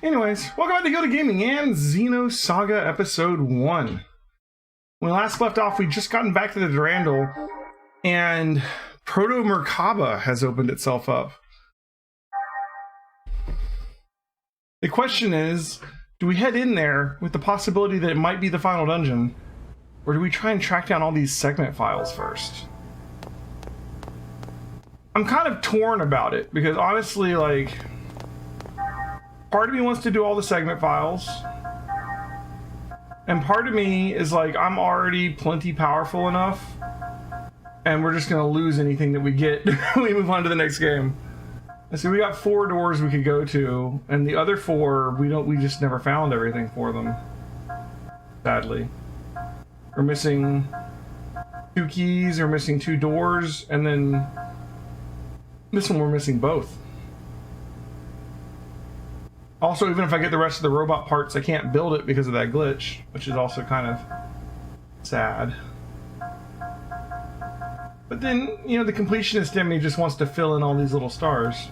Anyways, welcome back to Gilded Gaming and Xenosaga Episode 1. When we last left off, we just gotten back to the Durandal, and Proto Merkaba has opened itself up. The question is, do we head in there with the possibility that it might be the final dungeon, or do we try and track down all these segment files first? I'm kind of torn about it, because honestly, like, part of me wants to do all the segment files, and part of me is like, I'm already plenty powerful enough, and we're just gonna lose anything that we get when we move on to the next game. And so we got 4 doors we could go to, and the other 4 we just never found everything for them. Sadly. We're missing 2 keys, or missing 2 doors, and then this one we're missing both. Also, even if I get the rest of the robot parts, I can't build it because of that glitch, which is also kind of sad. But then, you know, the completionist in me just wants to fill in all these little stars.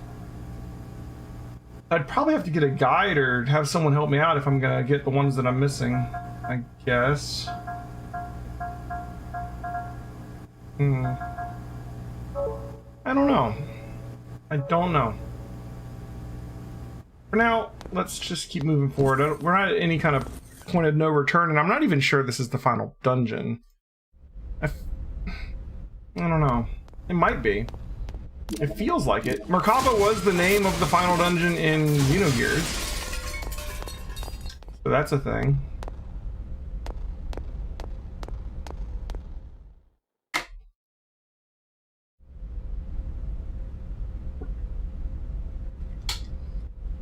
I'd probably have to get a guide or have someone help me out if I'm gonna get the ones that I'm missing, I guess. I don't know. I don't know. For now, let's just keep moving forward. We're not at any kind of point of no return, and I'm not even sure this is the final dungeon. I don't know. It might be. It feels like it. Merkaba was the name of the final dungeon in Xenogears, so that's a thing.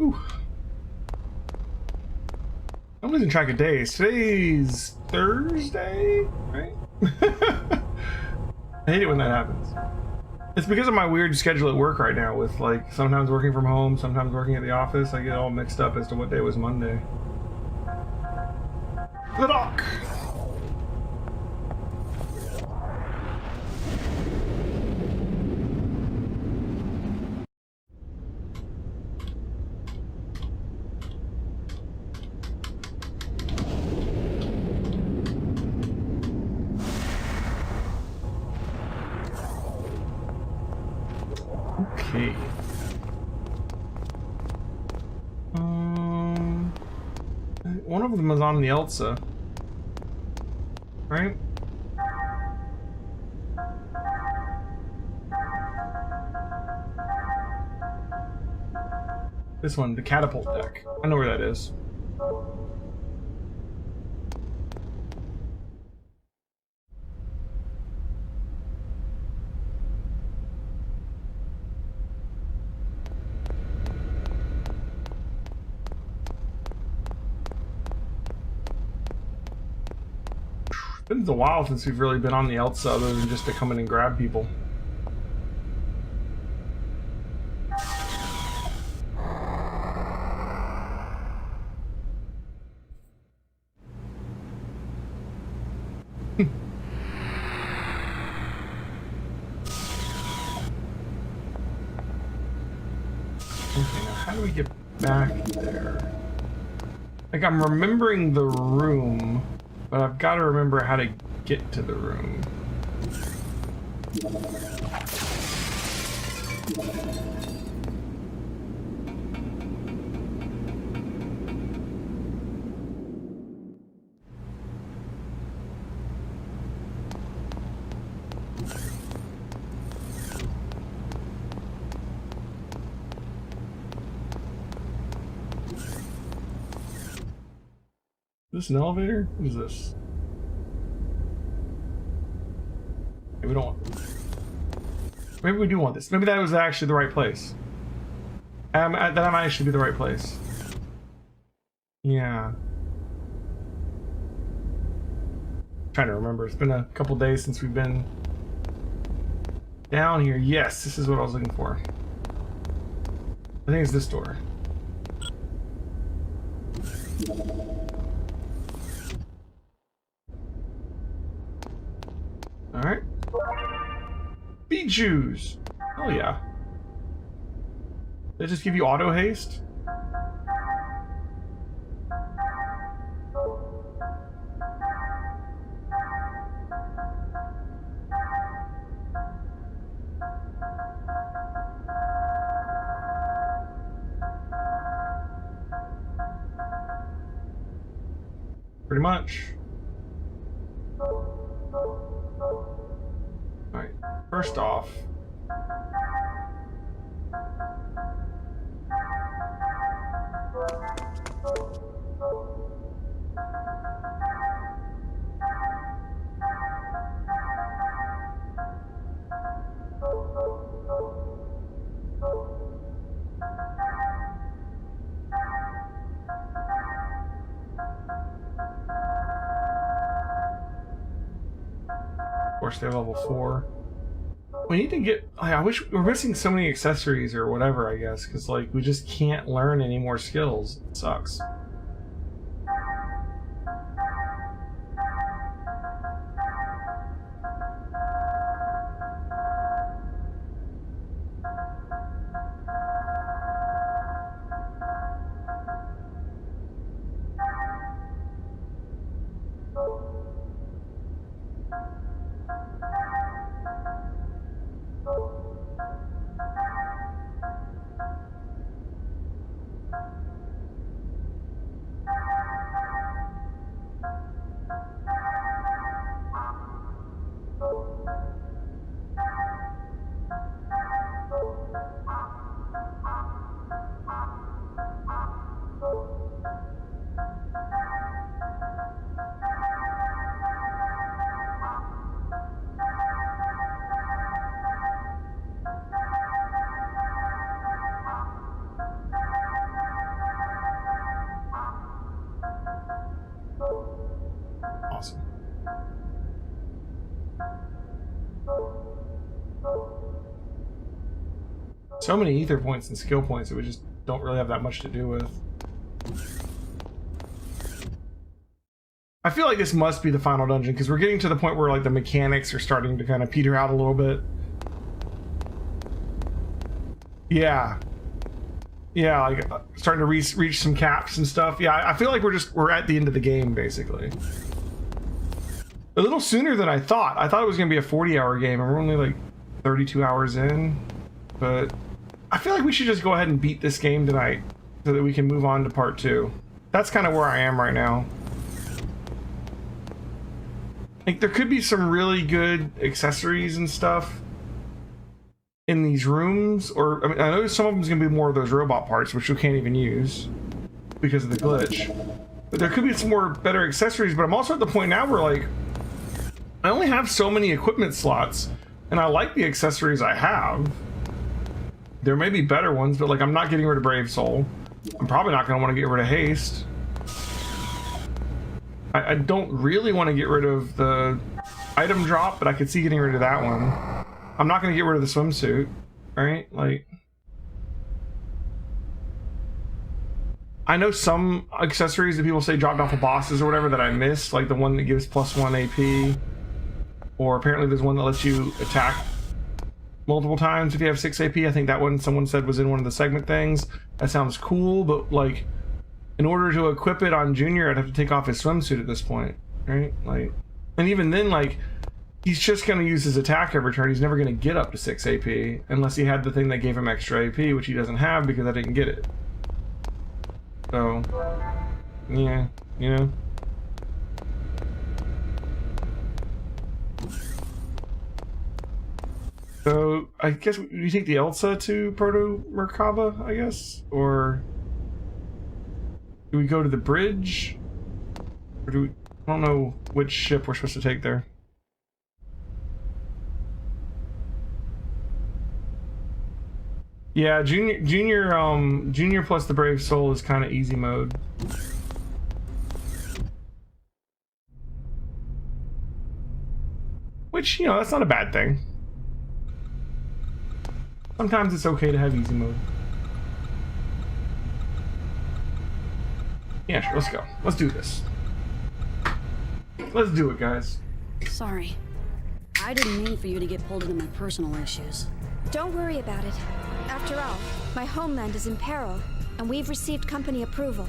Ooh. I'm losing track of days. Today's Thursday, right? I hate it when that happens. It's because of my weird schedule at work right now, with like sometimes working from home, sometimes working at the office. I get all mixed up as to what day was Monday. The dock! Okay. One of them is on the Elsa, right? This one, the catapult deck. I know where that is. It's been a while since we've really been on the Elsa other than just to come in and grab people. Okay, now how do we get back there? Like, I'm remembering the room, but I've got to remember how to get to the room. Is this an elevator? What is this? Okay, we don't want this. Maybe we do want this. Maybe that was actually the right place. That might actually be the right place. Yeah. I'm trying to remember. It's been a couple days since we've been down here. Yes, this is what I was looking for. I think it's this door. Alright. Bijous! Oh yeah. Did it just give you auto haste? Pretty much. Alright, first off. Stay level 4. We need to get. I wish we're missing so many accessories or whatever. I guess because like we just can't learn any more skills. It sucks. So many ether points and skill points that we just don't really have that much to do with. I feel like this must be the final dungeon because we're getting to the point where like the mechanics are starting to kind of peter out a little bit. Yeah. Yeah, like starting to reach some caps and stuff. Yeah, I feel like we're at the end of the game basically. A little sooner than I thought. I thought it was going to be a 40-hour game and we're only like 32 hours in. But I feel like we should just go ahead and beat this game tonight so that we can move on to part 2. That's kind of where I am right now. Like there could be some really good accessories and stuff in these rooms, or I mean, I know some of them's gonna be more of those robot parts, which you can't even use because of the glitch. But there could be some more better accessories. But I'm also at the point now where like I only have so many equipment slots, and I like the accessories I have. There may be better ones, but like I'm not getting rid of Brave Soul. I'm probably not going to want to get rid of Haste. I don't really want to get rid of the item drop, but I could see getting rid of that one. I'm not going to get rid of the swimsuit, right? Like, I know some accessories that people say dropped off of bosses or whatever that I missed, like the one that gives +1 AP, or apparently there's one that lets you attack multiple times if you have 6 AP. I think that one someone said was in one of the segment things. That sounds cool, but like in order to equip it on Junior, I'd have to take off his swimsuit at this point, right? Like, and even then, like, he's just going to use his attack every turn. He's never going to get up to 6 AP unless he had the thing that gave him extra AP, which he doesn't have because I didn't get it. So, yeah, you know. So, I guess we take the Elsa to Proto Merkaba, I guess? Or do we go to the bridge? Or do we... I don't know which ship we're supposed to take there. Yeah, Junior plus the Brave Soul is kind of easy mode. Which, you know, that's not a bad thing. Sometimes it's okay to have easy mode. Yeah, sure, let's go. Let's do this. Let's do it, guys. Sorry. I didn't mean for you to get pulled into my personal issues. Don't worry about it. After all, my homeland is in peril, and we've received company approval.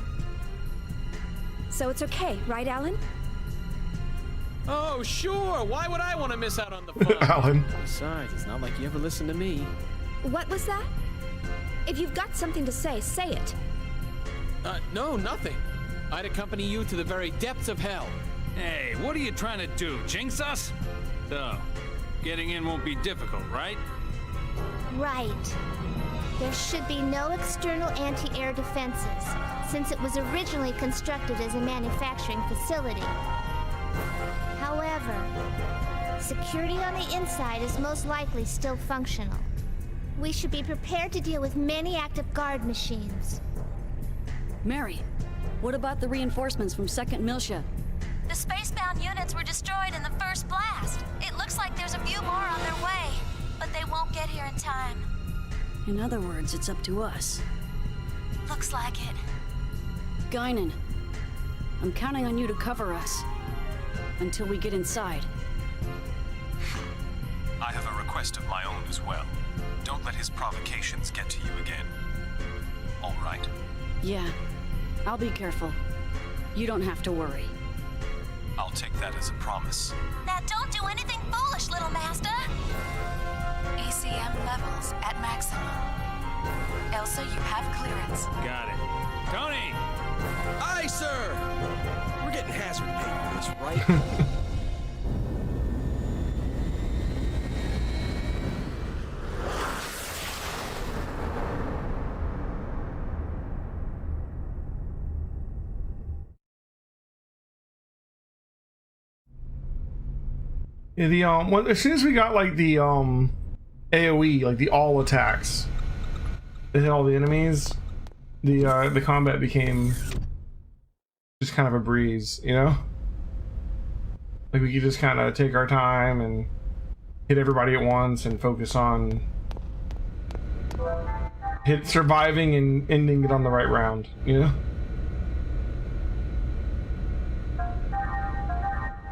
So it's okay, right, Alan? Oh, sure. Why would I want to miss out on the fun? Alan. Besides, it's not like you ever listen to me. What was that? If you've got something to say, say it. No, nothing. I'd accompany you to the very depths of hell. Hey, what are you trying to do? Jinx us? So, getting in won't be difficult, right? Right. There should be no external anti-air defenses, since it was originally constructed as a manufacturing facility. However, security on the inside is most likely still functional. We should be prepared to deal with many active guard machines. Mary, what about the reinforcements from 2nd Militia? The spacebound units were destroyed in the first blast. It looks like there's a few more on their way, but they won't get here in time. In other words, it's up to us. Looks like it. Guinan, I'm counting on you to cover us. Until we get inside. I have a request of my own as well. Don't let his provocations get to you again. All right. Yeah, I'll be careful. You don't have to worry. I'll take that as a promise. Now don't do anything foolish, little master! ACM levels at maximum. Elsa, you have clearance. Got it. Tony! Aye, sir! We're getting hazard pay for this, right? Yeah, as soon as we got like the AoE, like the all attacks, that hit all the enemies, the combat became just kind of a breeze, you know? Like we could just kind of take our time and hit everybody at once and focus on surviving and ending it on the right round, you know?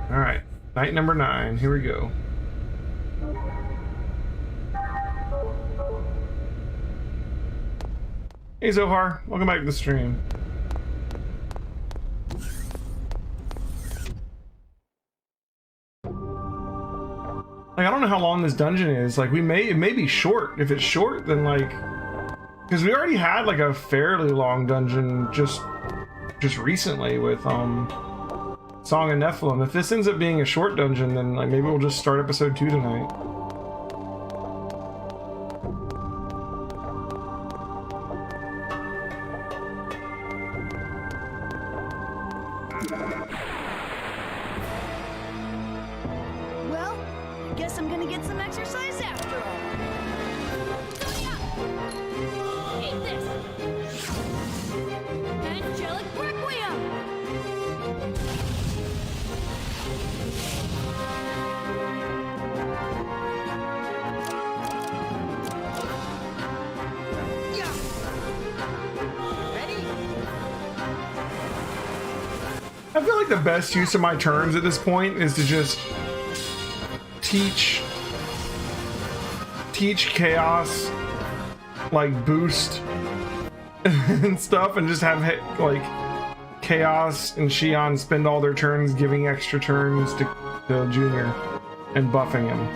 All right. Night number 9, here we go. Hey Zohar, welcome back to the stream. Like, I don't know how long this dungeon is. Like, it may be short. If it's short, then like, because we already had like a fairly long dungeon just recently with Song of Nephilim. If this ends up being a short dungeon, then like maybe we'll just start episode 2 tonight. Well, I guess I'm gonna get some exercise after all. Eat this! Angelic Requiem! I feel like the best use of my turns at this point is to just teach chaos, like boost and stuff, and just have like Chaos and Xion spend all their turns giving extra turns to Junior and buffing him.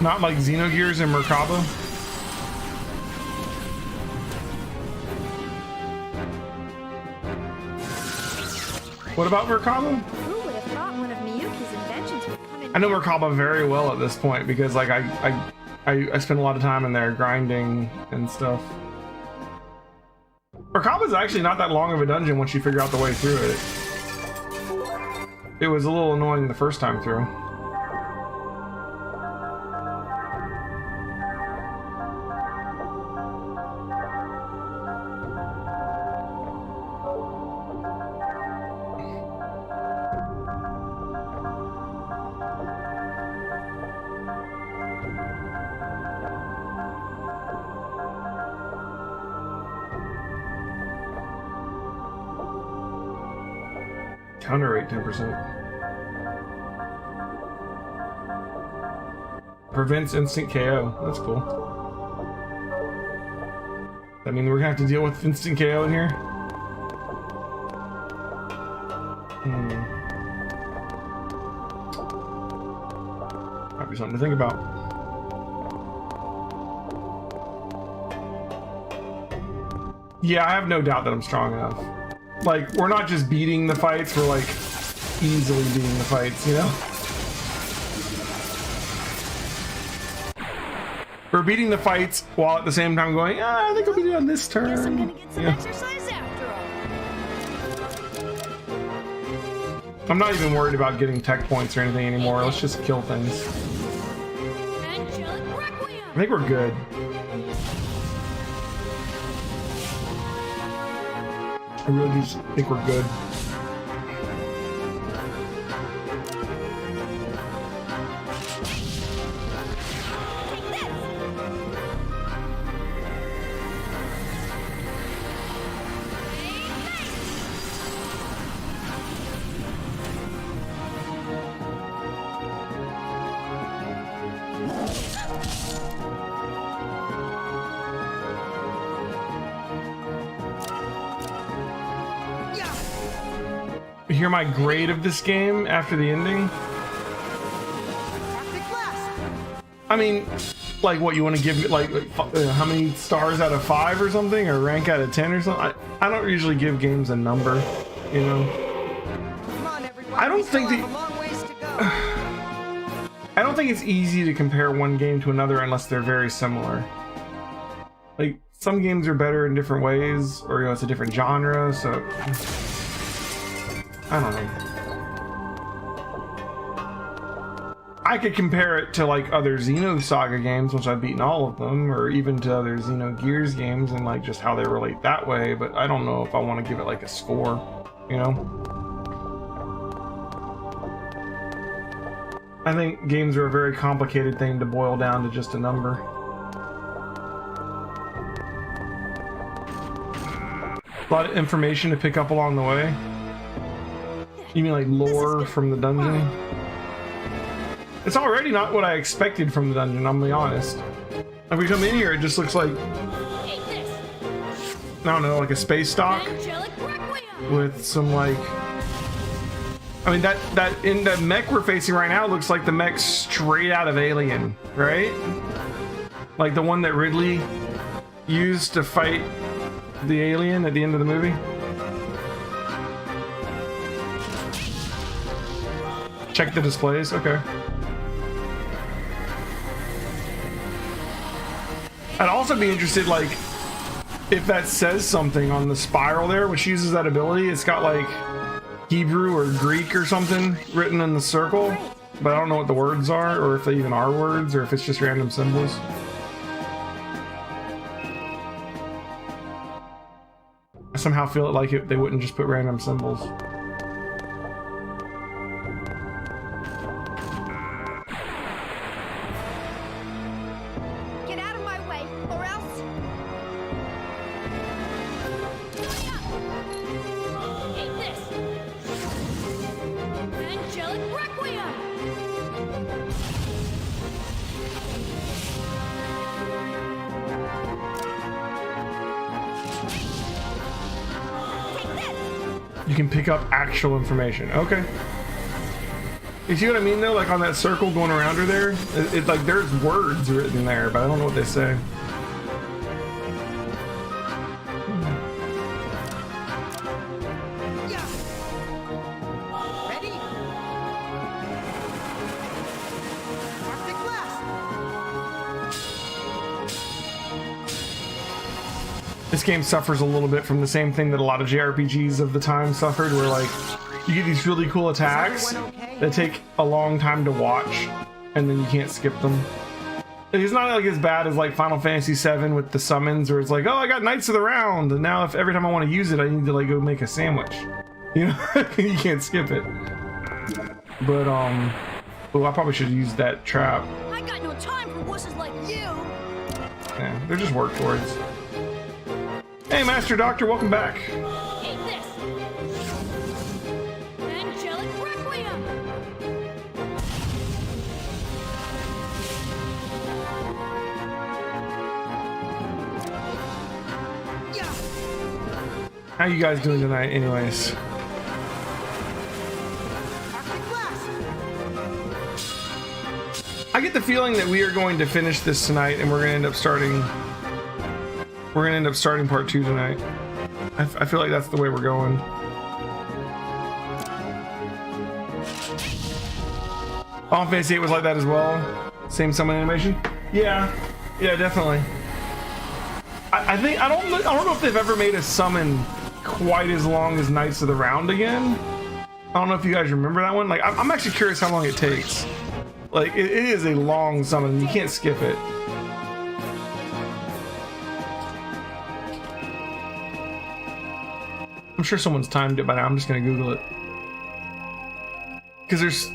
Not like Xenogears and Merkaba. What about Merkaba? Who would have thought one of Miyuki's inventions would come in? I know Merkaba very well at this point because like I spend a lot of time in there grinding and stuff. Merkaba's actually not that long of a dungeon once you figure out the way through it. It was a little annoying the first time through. Counter rate 10%. Prevents instant KO. That's cool. I mean, we're gonna have to deal with instant KO in here. might be something to think about. Yeah, I have no doubt that I'm strong enough. Like, we're not just beating the fights, we're like easily beating the fights, you know? We're beating the fights while at the same time going, I think I'll be doing this turn. Guess I'm gonna get some Yeah. exercise after all. I'm not even worried about getting tech points or anything anymore. Let's just kill things. Angelic Requiem! I think we're good. I really just think we're good. Hear my grade of this game after the ending? I mean, like what you want to give me, like how many stars out of 5 or something, or rank out of 10 or something? I don't usually give games a number, you know? I don't think I don't think it's easy to compare one game to another unless they're very similar. Like, some games are better in different ways, or, you know, it's a different genre, so I don't know. I could compare it to like other Xenosaga games, which I've beaten all of them, or even to other Xenogears games and like just how they relate that way, but I don't know if I want to give it like a score, you know? I think games are a very complicated thing to boil down to just a number. A lot of information to pick up along the way. You mean like lore from the dungeon? It's already not what I expected from the dungeon, I'm gonna be honest. Like, we come in here, it just looks like, I don't know, like a space dock with some like, I mean, that in the mech we're facing right now looks like the mech straight out of Alien, right? Like the one that Ridley used to fight the alien at the end of the movie. Check the displays, okay. I'd also be interested, like, if that says something on the spiral there, which uses that ability. It's got like Hebrew or Greek or something written in the circle, but I don't know what the words are, or if they even are words, or if it's just random symbols. I somehow feel like they wouldn't just put random symbols. You can pick up actual information. Okay. You see what I mean though? Like on that circle going around her there, it's like there's words written there, but I don't know what they say. This game suffers a little bit from the same thing that a lot of JRPGs of the time suffered, where like you get these really cool attacks that take a long time to watch and then you can't skip them. It's not like as bad as like Final Fantasy VII with the summons, where it's like, oh, I got Knights of the Round, and now if every time I want to use it I need to like go make a sandwich, you know. You can't skip it. But oh, I probably should have used that trap. I got no time for wusses like you. Yeah, they're just work towards. Hey, Master Doctor, welcome back. Eat this. Angelic Requiem. How you guys doing tonight, anyways? I get the feeling that we are going to finish this tonight, and we're gonna end up starting. We're gonna end up starting part 2 tonight. I feel like that's the way we're going. Final Fantasy 8 was like that as well. Same summon animation. Yeah, definitely. I think I don't know if they've ever made a summon quite as long as Knights of the Round again. I don't know if you guys remember that one. Like, I'm actually curious how long it takes. Like, it is a long summon. You can't skip it. I'm sure someone's timed it by now. I'm just gonna Google it. Because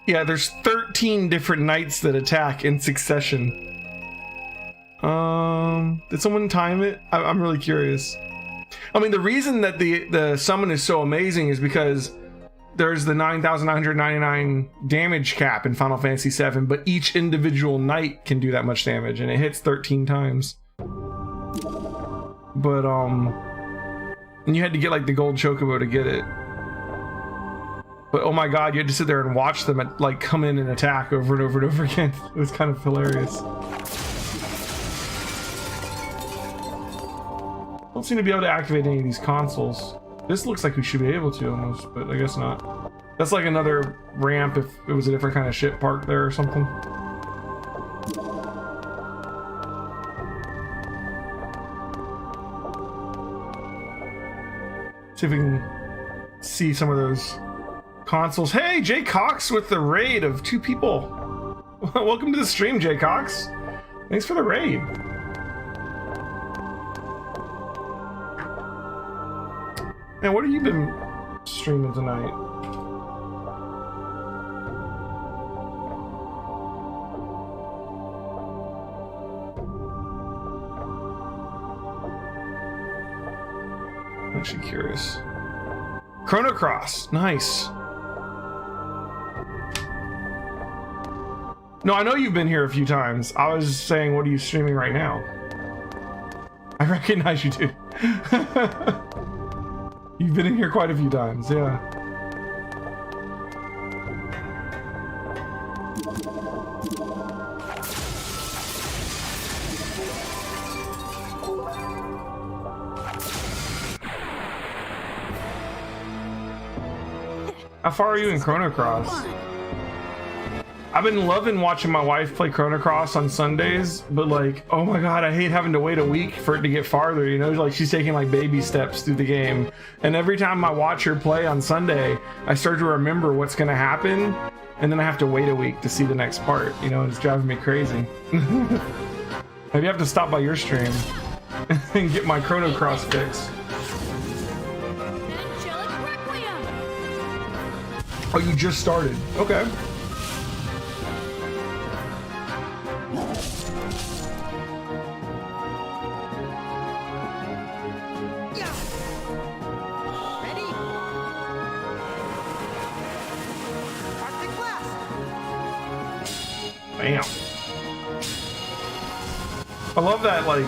there's 13 different knights that attack in succession. Did someone time it? I'm really curious. I mean, the reason that the summon is so amazing is because there's the 9,999 damage cap in Final Fantasy VII, but each individual knight can do that much damage, and it hits 13 times. But and you had to get like the gold chocobo to get it. But oh my god, you had to sit there and watch them like come in and attack over and over and over again. It was kind of hilarious. Don't seem to be able to activate any of these consoles. This looks like we should be able to almost, but I guess not. That's like another ramp if it was a different kind of ship parked there or something. See if we can see some of those consoles. Hey, Jay Cox with the raid of 2 people. Welcome to the stream, Jay Cox. Thanks for the raid. Man, what have you been streaming tonight? I'm actually curious. Chrono Cross, nice. No, I know you've been here a few times. I was saying, what are you streaming right now? I recognize you too. You've been in here quite a few times, yeah. How far are you in Chrono Cross? I've been loving watching my wife play Chrono Cross on Sundays, but like, oh my god, I hate having to wait a week for it to get farther, you know? Like, she's taking like baby steps through the game, and every time I watch her play on Sunday, I start to remember what's gonna happen, and then I have to wait a week to see the next part, you know? It's driving me crazy. Maybe I have to stop by your stream and get my Chrono Cross fix. Oh, you just started. Okay. Bam. I love that like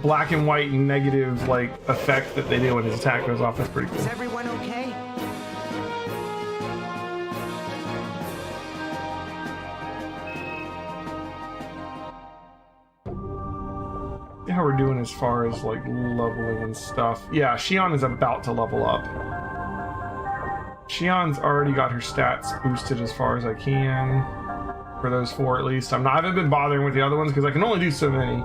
black and white and negative like effect that they do when his attack goes off. That's pretty cool. Is everyone okay? How we're doing as far as like leveling and stuff. Yeah, Xion is about to level up. Xion's already got her stats boosted as far as I can. For those 4 at least. I haven't been bothering with the other ones because I can only do so many.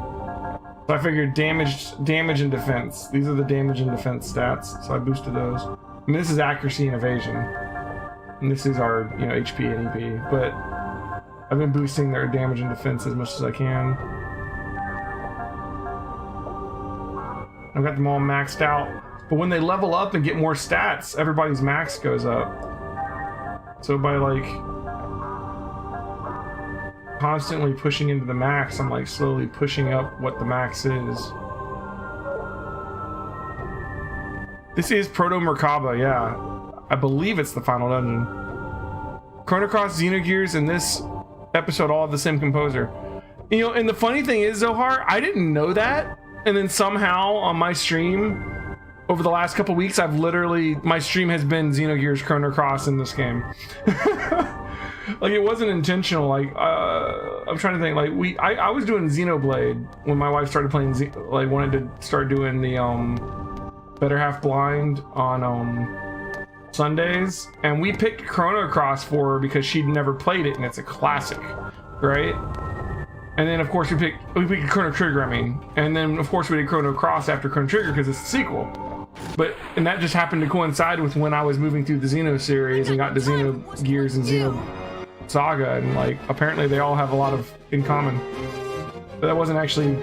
So I figured damage and defense. These are the damage and defense stats. So I boosted those. I mean, this is accuracy and evasion. And this is our, you know, HP and EP. But I've been boosting their damage and defense as much as I can. I've got them all maxed out. But when they level up and get more stats, everybody's max goes up. So by like constantly pushing into the max, I'm like slowly pushing up what the max is. This is Proto Merkaba, yeah. I believe it's the final dungeon. Chrono Cross, Xenogears, and this episode all have the same composer. You know, and the funny thing is, Zohar, I didn't know that. And then somehow on my stream over the last couple weeks, my stream has been Xenogears Chrono Cross in this game. Like it wasn't intentional. Like I'm trying to think. Like I was doing Xenoblade when my wife started playing. Like wanted to start doing the Better Half Blind on Sundays, and we picked Chrono Cross for her because she'd never played it, and it's a classic, right? And then of course we picked Chrono Trigger. I mean, and then of course we did Chrono Cross after Chrono Trigger because it's the sequel. And that just happened to coincide with when I was moving through the Xeno series and got to Xenogears and Xenosaga, and like apparently they all have a lot of in common. But that wasn't actually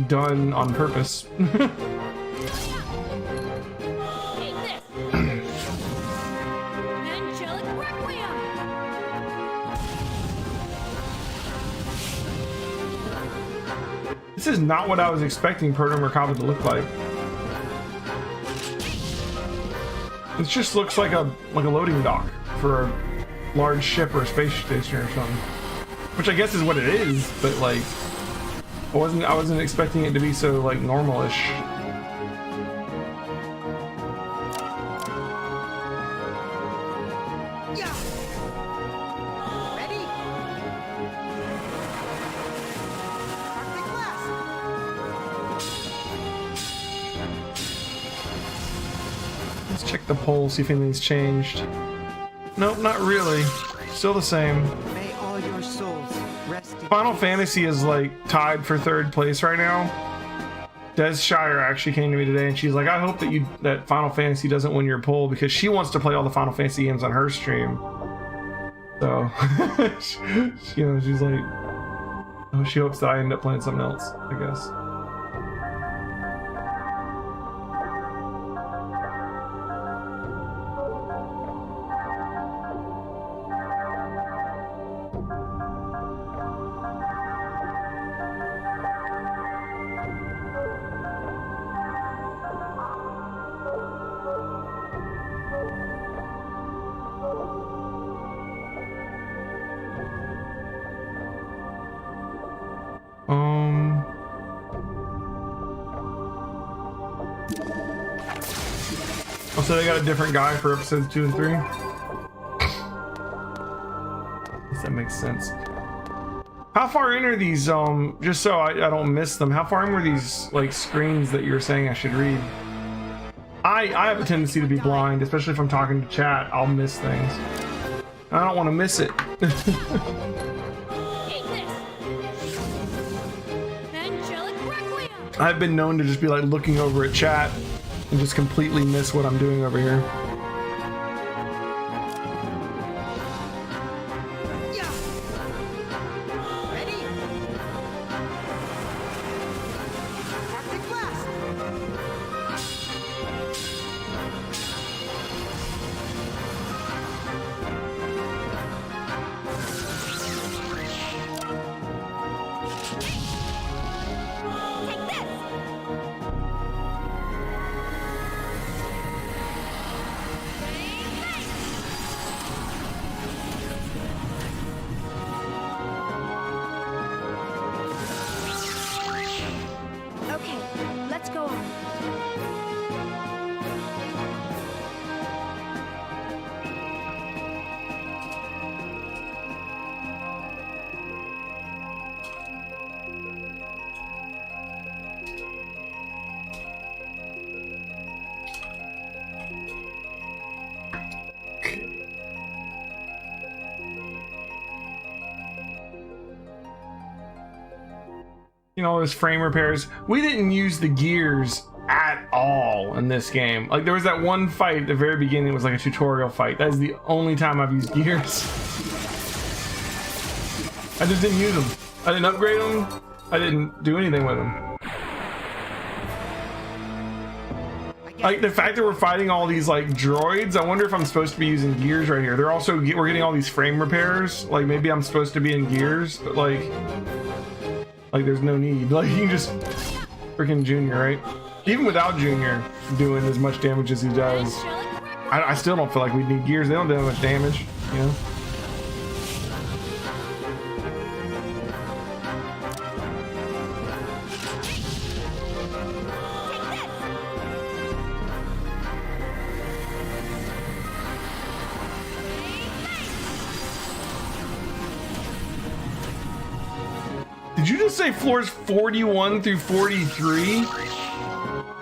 done on purpose. This is not what I was expecting Proto Merkaba to look like. It just looks like a loading dock for a large ship or a space station or something. Which I guess is what it is, but like I wasn't expecting it to be so like normal-ish. Check the poll, see if anything's changed. Nope, not really. Still the same. May all your souls rest in Final peace. Fantasy is like tied for 3rd place right now. Des Shire actually came to me today and she's like, I hope that Final Fantasy doesn't win your poll because she wants to play all the Final Fantasy games on her stream. So, you know, she's like, oh, she hopes that I end up playing something else, I guess. So they got a different guy for episodes 2 and 3. Does that make sense? How far in are these, just so I don't miss them, how far in were these, like, screens that you're saying I should read? I have a tendency to be blind, especially if I'm talking to chat. I'll miss things. I don't want to miss it. I've been known to just be, like, looking over at chat and just completely miss what I'm doing over here. You know, those frame repairs. We didn't use the gears at all in this game. Like, there was that one fight at the very beginning. It was like a tutorial fight. That is the only time I've used gears. I just didn't use them. I didn't upgrade them. I didn't do anything with them. Like, the fact that we're fighting all these, like, droids, I wonder if I'm supposed to be using gears right here. They're also, we're getting all these frame repairs. Like, maybe I'm supposed to be in gears, but, like, there's no need. Like, you can just freaking Junior, right? Even without Junior doing as much damage as he does, I still don't feel like we need gears. They don't do that much damage, you know? Did you just say floors 41 through 43?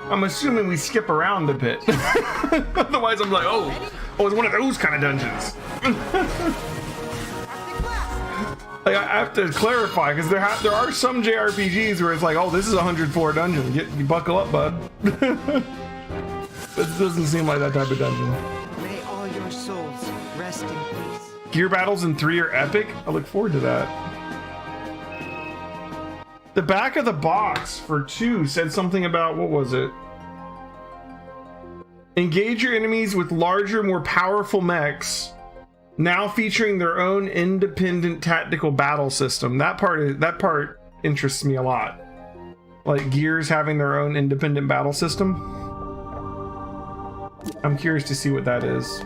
I'm assuming we skip around a bit. Otherwise, I'm like, oh, it's one of those kind of dungeons. Like, I have to clarify because there are some JRPGs where it's like, oh, this is a 100 floor dungeon. You buckle up, bud. This doesn't seem like that type of dungeon. May all your souls rest in peace. Gear battles in 3 are epic. I look forward to that. The back of the box for 2 said something about, what was it? Engage your enemies with larger, more powerful mechs, now featuring their own independent tactical battle system. That part interests me a lot. Like Gears having their own independent battle system. I'm curious to see what that is.